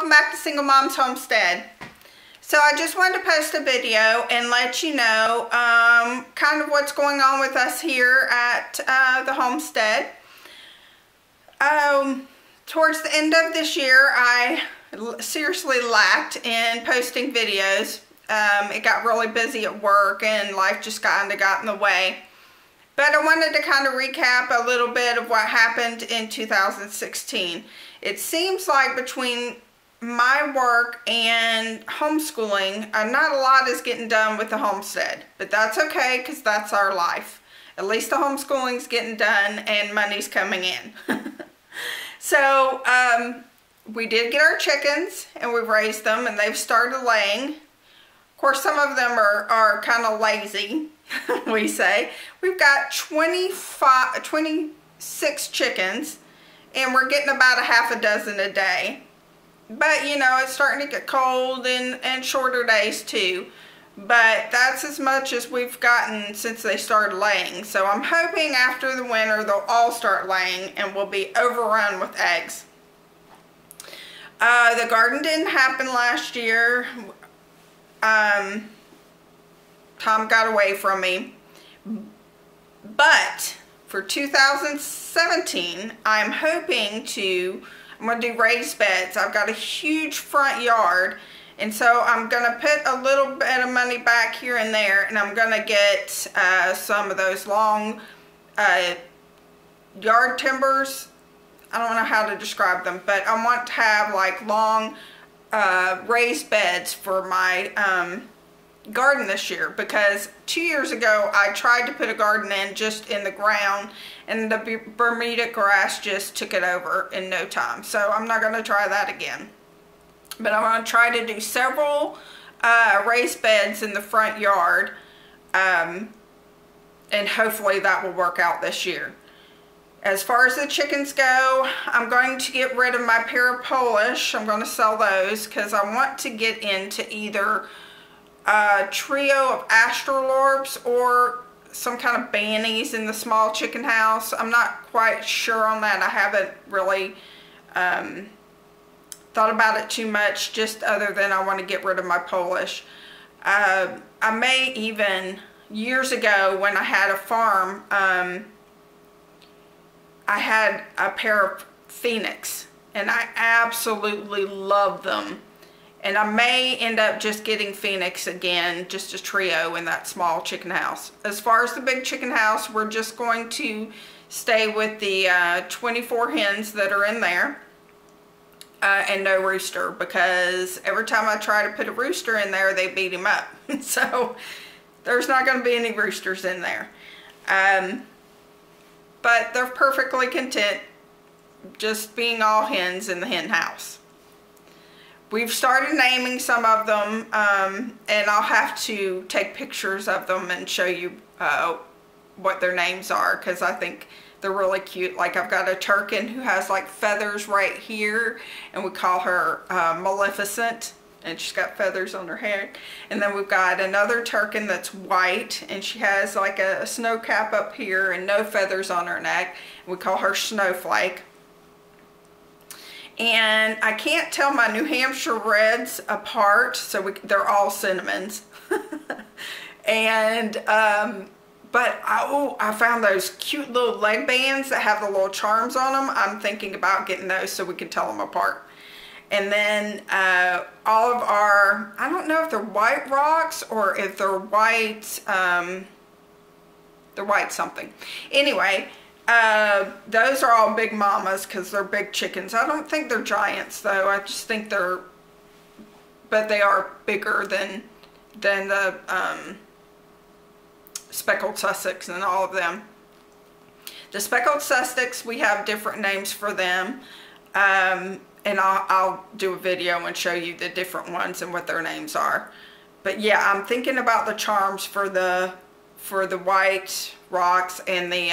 welcome back to Single Mom's Homestead. So I just wanted to post a video and let you know kind of what's going on with us here at the homestead. Towards the end of this year, I seriously lacked in posting videos. It got really busy at work and life just kind of got in the way. But I wanted to kind of recap a little bit of what happened in 2016. It seems like between my work and homeschooling, not a lot is getting done with the homestead. But that's okay, because that's our life. At least the homeschooling's getting done and money's coming in. So, we did get our chickens and we raised them and they've started laying. Of course, some of them are kind of lazy, we say. We've got 26 chickens, and we're getting about a half a dozen a day. But, you know, it's starting to get cold and shorter days too. But that's as much as we've gotten since they started laying. So I'm hoping after the winter they'll all start laying and we'll be overrun with eggs. The garden didn't happen last year. Tom got away from me. But for 2017, I'm going to do raised beds. I've got a huge front yard, and so I'm going to put a little bit of money back here and there, and I'm going to get some of those long yard timbers. I don't know how to describe them, but I want to have like long raised beds for my garden this year, because 2 years ago I tried to put a garden in just in the ground and the Bermuda grass just took it over in no time. So I'm not going to try that again. But I'm going to try to do several raised beds in the front yard, and hopefully that will work out this year. As far as the chickens go, I'm going to get rid of my pair of Polish. I'm going to sell those because I want to get into either a trio of Astrolorps or some kind of Bannies in the small chicken house. I'm not quite sure on that. I haven't really thought about it too much, just other than I want to get rid of my Polish. I may even, years ago when I had a farm, I had a pair of Phoenix, and I absolutely love them. And I may end up just getting Phoenix again, just a trio in that small chicken house. As far as the big chicken house, we're just going to stay with the 24 hens that are in there, and no rooster, because every time I try to put a rooster in there, they beat him up. So there's not going to be any roosters in there. But they're perfectly content just being all hens in the hen house. We've started naming some of them, and I'll have to take pictures of them and show you what their names are, because I think they're really cute. Like, I've got a Turkin who has like feathers right here, and we call her Maleficent, and she's got feathers on her head. And then we've got another Turkin that's white, and she has like a snow cap up here and no feathers on her neck. We call her Snowflake. And I can't tell my New Hampshire Reds apart, so they're all cinnamons. And but I found those cute little leg bands that have the little charms on them. I'm thinking about getting those so we can tell them apart. And then all of our, I don't know if they're white rocks or if they're white something. Anyway, those are all big mamas because they're big chickens. I don't think they're giants though. I just think but they are bigger than the speckled Sussex and all of them. The speckled Sussex, we have different names for them. And I'll do a video and show you the different ones and what their names are. But yeah, I'm thinking about the charms for the white rocks and the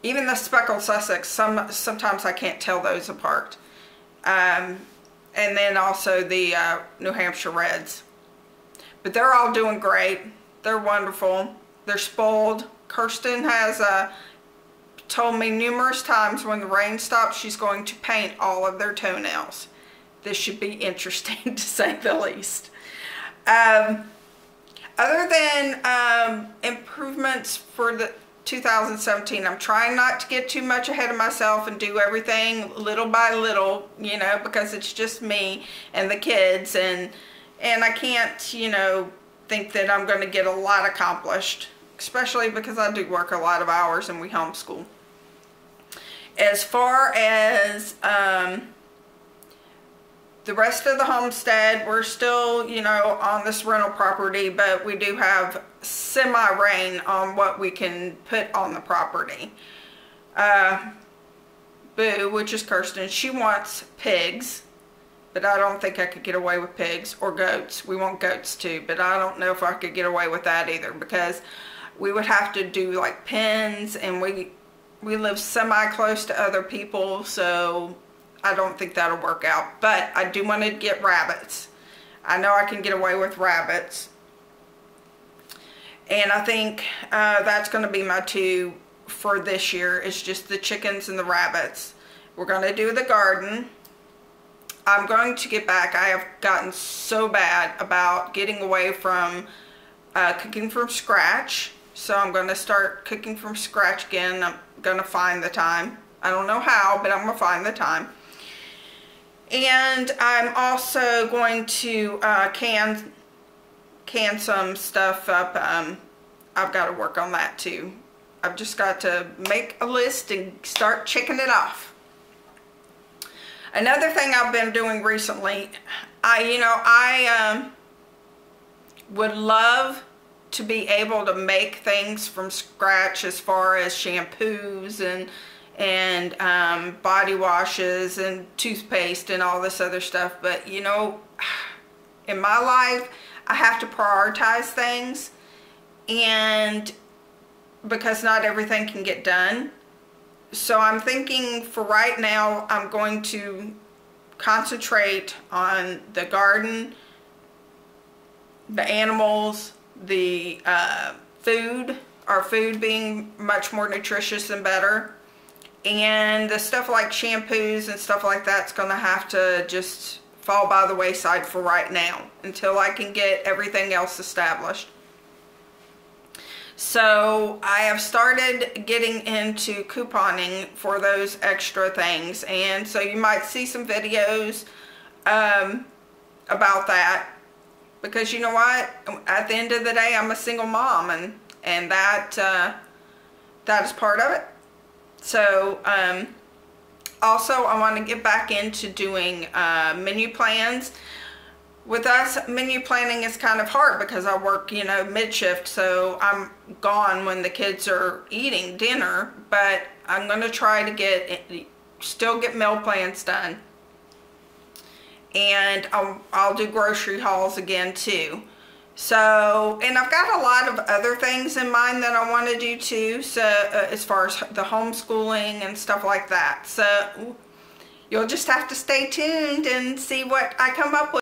even the speckled Sussex. Sometimes I can't tell those apart. And then also the New Hampshire Reds. But they're all doing great. They're wonderful. They're spoiled. Kirsten has told me numerous times when the rain stops she's going to paint all of their toenails. this should be interesting to say the least. Other than improvements for the 2017, I'm trying not to get too much ahead of myself and do everything little by little, you know, because it's just me and the kids, and I can't, you know, think that I'm going to get a lot accomplished, especially because I do work a lot of hours and we homeschool. As far as the rest of the homestead, we're still, you know, on this rental property, but we do have semi-reign on what we can put on the property. Boo, which is Kirsten, she wants pigs, but I don't think I could get away with pigs, or goats. We want goats too, but I don't know if I could get away with that either, because we would have to do like pens, and we live semi-close to other people, so I don't think that'll work out. But I do want to get rabbits. I know I can get away with rabbits. And I think that's going to be my two for this year. It's just the chickens and the rabbits. We're going to do the garden. I'm going to get back. I have gotten so bad about getting away from cooking from scratch. So I'm going to start cooking from scratch again. I'm going to find the time. I don't know how, but I'm going to find the time. And I'm also going to can some stuff up. I've got to work on that too. I've just got to make a list and start checking it off. Another thing I've been doing recently, I would love to be able to make things from scratch as far as shampoos and body washes and toothpaste and all this other stuff, but you know, in my life I have to prioritize things, and because not everything can get done. So I'm thinking for right now I'm going to concentrate on the garden, the animals, the food, our food being much more nutritious and better. And the stuff like shampoos and stuff like that's going to have to just fall by the wayside for right now until I can get everything else established. So I have started getting into couponing for those extra things, and so you might see some videos about that, because you know what, at the end of the day I'm a single mom, and that is part of it. So also I want to get back into doing menu plans. With us, menu planning is kind of hard because I work, you know, mid-shift, so I'm gone when the kids are eating dinner, but I'm going to try to still get meal plans done. And I'll do grocery hauls again too. So, and I've got a lot of other things in mind that I want to do too, so as far as the homeschooling and stuff like that. So you'll just have to stay tuned and see what I come up with.